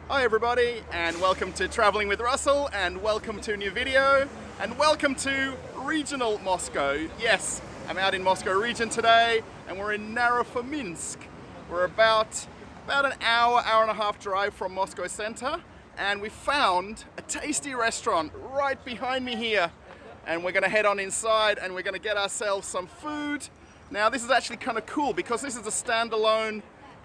Hi everybody, and welcome to Traveling with Russell, and welcome to a new video, and welcome to regional Moscow. Yes, I'm out in Moscow region today, and we're in Naro-Fominsk. We're about an hour and a half drive from Moscow center, and we found a tasty restaurant right behind me here. And we're gonna head on inside and we're gonna get ourselves some food. Now this is actually kind of cool because this is a standalone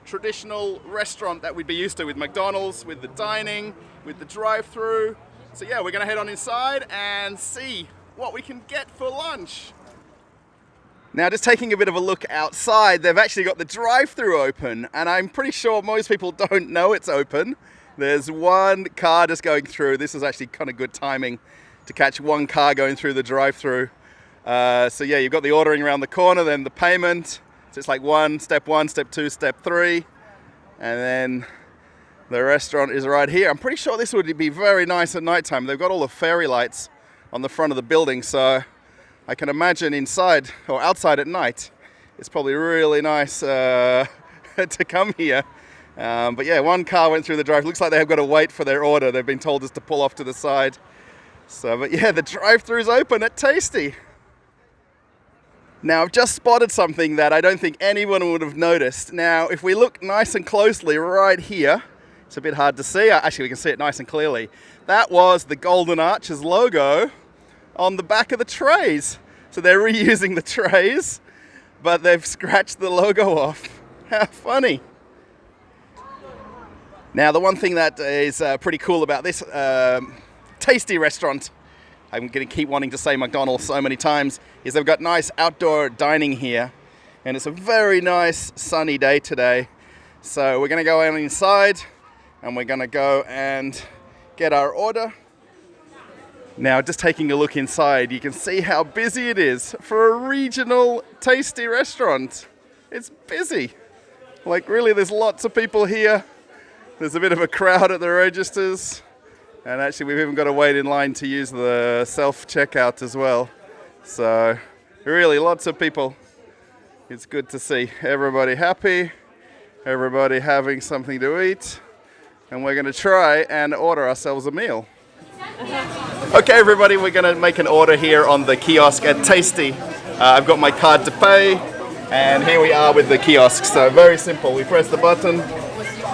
traditional restaurant that we'd be used to with McDonald's, with the dining, with the drive-through. So yeah, we're gonna head on inside and see what we can get for lunch. Now just taking a bit of a look outside, they've actually got the drive-through open, and I'm pretty sure most people don't know it's open. There's one car just going through. This is actually kind of good timing to catch one car going through the drive-through. So yeah, you've got the ordering around the corner, then the payment. So it's like step one, step two, step three, and then the restaurant is right here. I'm pretty sure this would be very nice at nighttime. They've got all the fairy lights on the front of the building, so I can imagine inside or outside at night, it's probably really nice to come here. But yeah, one car went through the drive. Looks like they have got to wait for their order. They've been told just to pull off to the side. So, but yeah, the drive-through is open at Tasty. Now, I've just spotted something that I don't think anyone would have noticed. Now, if we look nice and closely right here, it's a bit hard to see. Actually, we can see it nice and clearly. That was the Golden Arches logo on the back of the trays. So they're reusing the trays, but they've scratched the logo off. How funny. Now, the one thing that is pretty cool about this Tasty restaurant, I'm going to keep wanting to say McDonald's so many times, is they've got nice outdoor dining here, and it's a very nice sunny day today. So we're going to go out inside and we're going to go and get our order. Now, just taking a look inside, you can see how busy it is for a regional Tasty restaurant. It's busy. Like really, there's lots of people here. There's a bit of a crowd at the registers. And actually, we've even got to wait in line to use the self-checkout as well. So, really, lots of people. It's good to see everybody happy, everybody having something to eat. And we're going to try and order ourselves a meal. Okay, everybody, we're going to make an order here on the kiosk at Tasty. I've got my card to pay, and here we are with the kiosk. So, very simple. We press the button.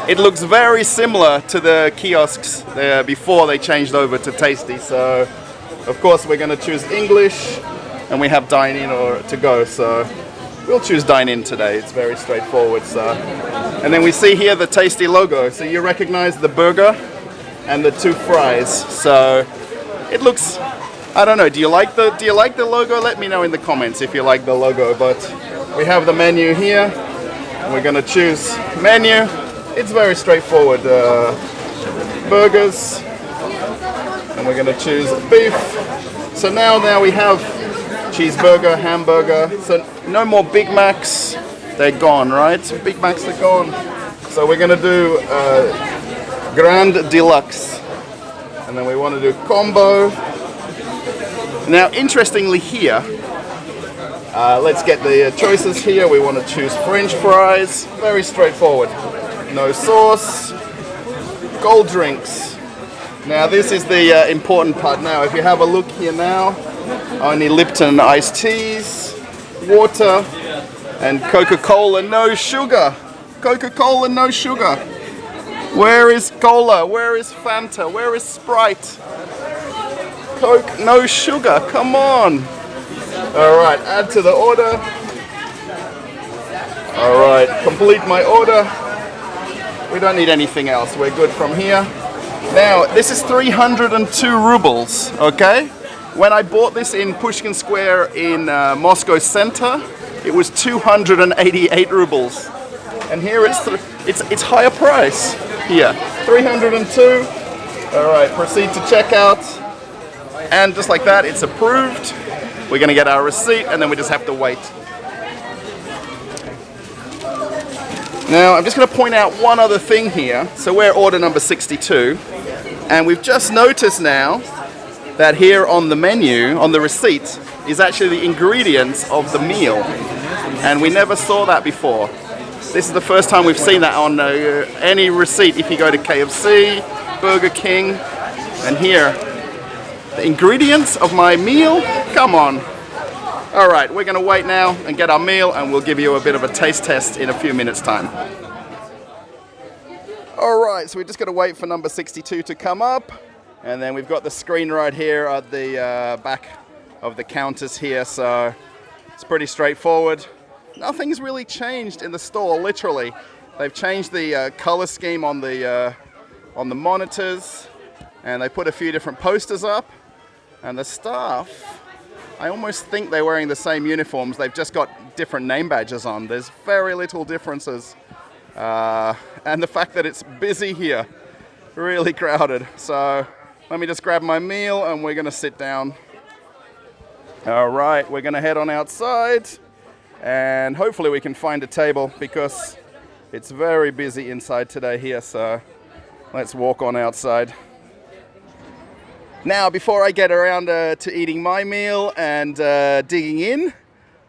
It looks very similar to the kiosks before they changed over to Tasty. So, of course, we're going to choose English, and we have dine-in or to go. So, we'll choose dine-in today. It's very straightforward. So, and then we see here the Tasty logo. So you recognize the burger and the two fries. So, it looks. I don't know. Do you like the logo? Let me know in the comments if you like the logo. But we have the menu here. And we're going to choose menu. It's very straightforward. Burgers, and we're going to choose beef. So now we have cheeseburger, hamburger. So no more Big Macs. They're gone, right? Big Macs are gone. So we're going to do Grand Deluxe, and then we want to do combo. Now, interestingly here, let's get the choices here. We want to choose French fries. Very straightforward. No sauce, cold drinks. Now this is the important part now. If you have a look here now, only Lipton iced teas, water, and Coca-Cola, no sugar. Coca-Cola, no sugar. Where is cola? Where is Fanta? Where is Sprite? Coke, no sugar, come on. All right, add to the order. All right, complete my order. We don't need anything else. We're good from here. Now, this is 302 rubles, okay? When I bought this in Pushkin Square in Moscow center, it was 288 rubles. And here it's higher price here. 302. All right, proceed to checkout. And just like that, it's approved. We're gonna get our receipt and then we just have to wait. Now, I'm just going to point out one other thing here. So we're order number 62, and we've just noticed now that here on the menu, on the receipt, is actually the ingredients of the meal. And we never saw that before. This is the first time we've seen that on any receipt. If you go to KFC, Burger King, and here, the ingredients of my meal, come on. All right, we're gonna wait now and get our meal, and we'll give you a bit of a taste test in a few minutes' time. All right, so we're just gonna wait for number 62 to come up, and then we've got the screen right here at the back of the counters here, so it's pretty straightforward. Nothing's really changed in the store, literally. They've changed the color scheme on the monitors, and they put a few different posters up, and the staff, I almost think they're wearing the same uniforms. They've just got different name badges on. There's very little differences. And the fact that it's busy here, really crowded. So let me just grab my meal and we're gonna sit down. All right, we're gonna head on outside and hopefully we can find a table because it's very busy inside today here. So let's walk on outside. Now, before I get around to eating my meal and digging in,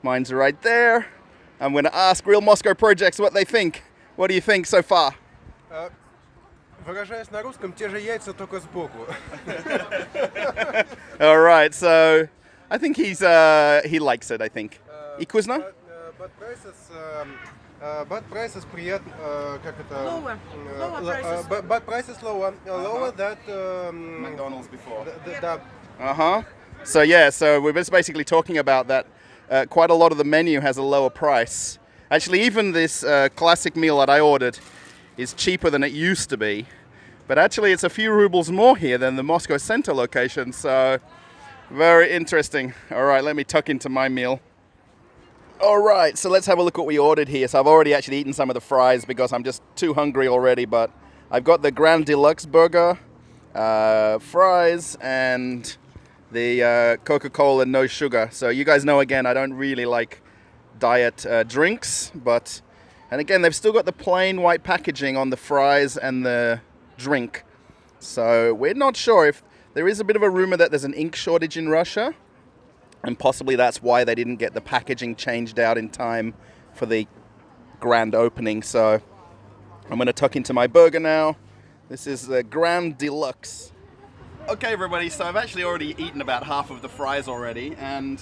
mine's right there. I'm going to ask Real Moscow Projects what they think. What do you think so far? Выражаясь на русском, те же яйца, только сбоку. All right, so I think he likes it, I think. Vkusno? But prices приятно, как это? Lower. Lower prices. But prices lower that McDonald's before. Да. So yeah, so we're just basically talking about that. Quite a lot of the menu has a lower price. Actually, even this classic meal that I ordered is cheaper than it used to be. But actually, it's a few rubles more here than the Moscow Center location. So very interesting. All right, let me tuck into my meal. All right, so let's have a look what we ordered here. So I've already actually eaten some of the fries because I'm just too hungry already. But I've got the Grand Deluxe burger, fries, and the Coca-Cola no sugar. So you guys know, again, I don't really like diet drinks. And again, they've still got the plain white packaging on the fries and the drink. So we're not sure if there is a bit of a rumor that there's an ink shortage in Russia. And possibly that's why they didn't get the packaging changed out in time for the grand opening. So I'm going to tuck into my burger now. This is the Grand Deluxe. Okay, everybody, so I've actually already eaten about half of the fries already. And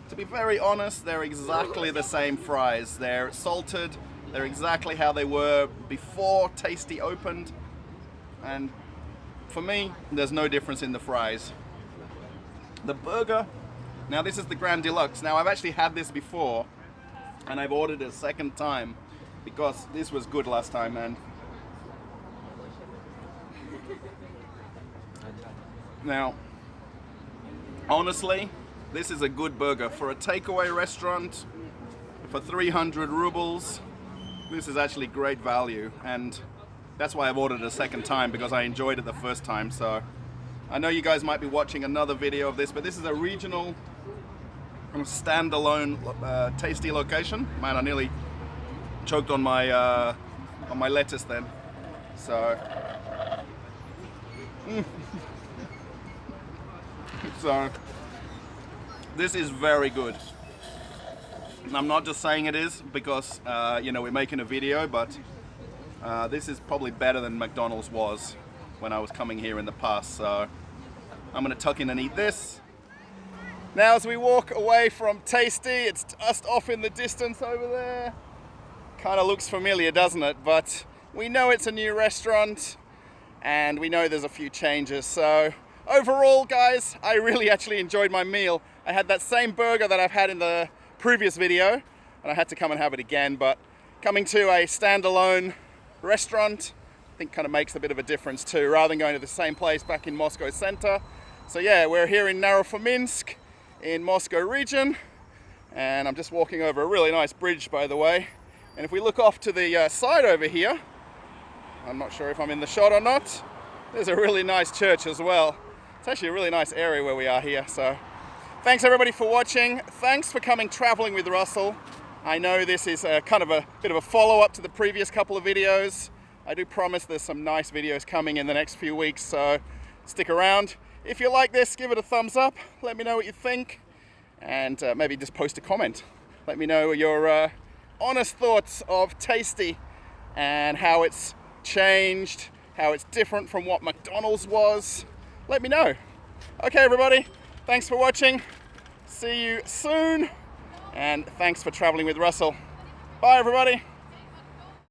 to be very honest, they're exactly the same fries. They're salted. They're exactly how they were before Tasty opened. And for me, there's no difference in the fries. The burger... Now this is the Grand Deluxe. Now I've actually had this before and I've ordered it a second time because this was good last time. And now, honestly, this is a good burger. For a takeaway restaurant, for 300 rubles, this is actually great value. And that's why I've ordered it a second time, because I enjoyed it the first time. So I know you guys might be watching another video of this, but this is a regional standalone tasty location. Man, I nearly choked on my lettuce then. So, so this is very good. And I'm not just saying it is because you know, we're making a video, but this is probably better than McDonald's was when I was coming here in the past. So I'm gonna tuck in and eat this. Now as we walk away from Tasty, it's just off in the distance over there. Kind of looks familiar, doesn't it? But we know it's a new restaurant and we know there's a few changes. So overall, guys, I really actually enjoyed my meal. I had that same burger that I've had in the previous video and I had to come and have it again. But coming to a standalone restaurant, I think kind of makes a bit of a difference too, rather than going to the same place back in Moscow Center. So yeah, we're here in Naro-Fominsk in Moscow region, and I'm just walking over a really nice bridge, by the way. And if we look off to the side over here, I'm not sure if I'm in the shot or not, there's a really nice church as well. It's actually a really nice area where we are here. So thanks everybody for watching. Thanks for coming traveling with Russell. I know this is kind of a bit of a follow-up to the previous couple of videos. I do promise there's some nice videos coming in the next few weeks, so stick around. If you like this, give it a thumbs up. Let me know what you think, and maybe just post a comment. Let me know your honest thoughts of Tasty and how it's changed, how it's different from what McDonald's was. Let me know. Okay, everybody, thanks for watching. See you soon, and thanks for traveling with Russell. Bye, everybody.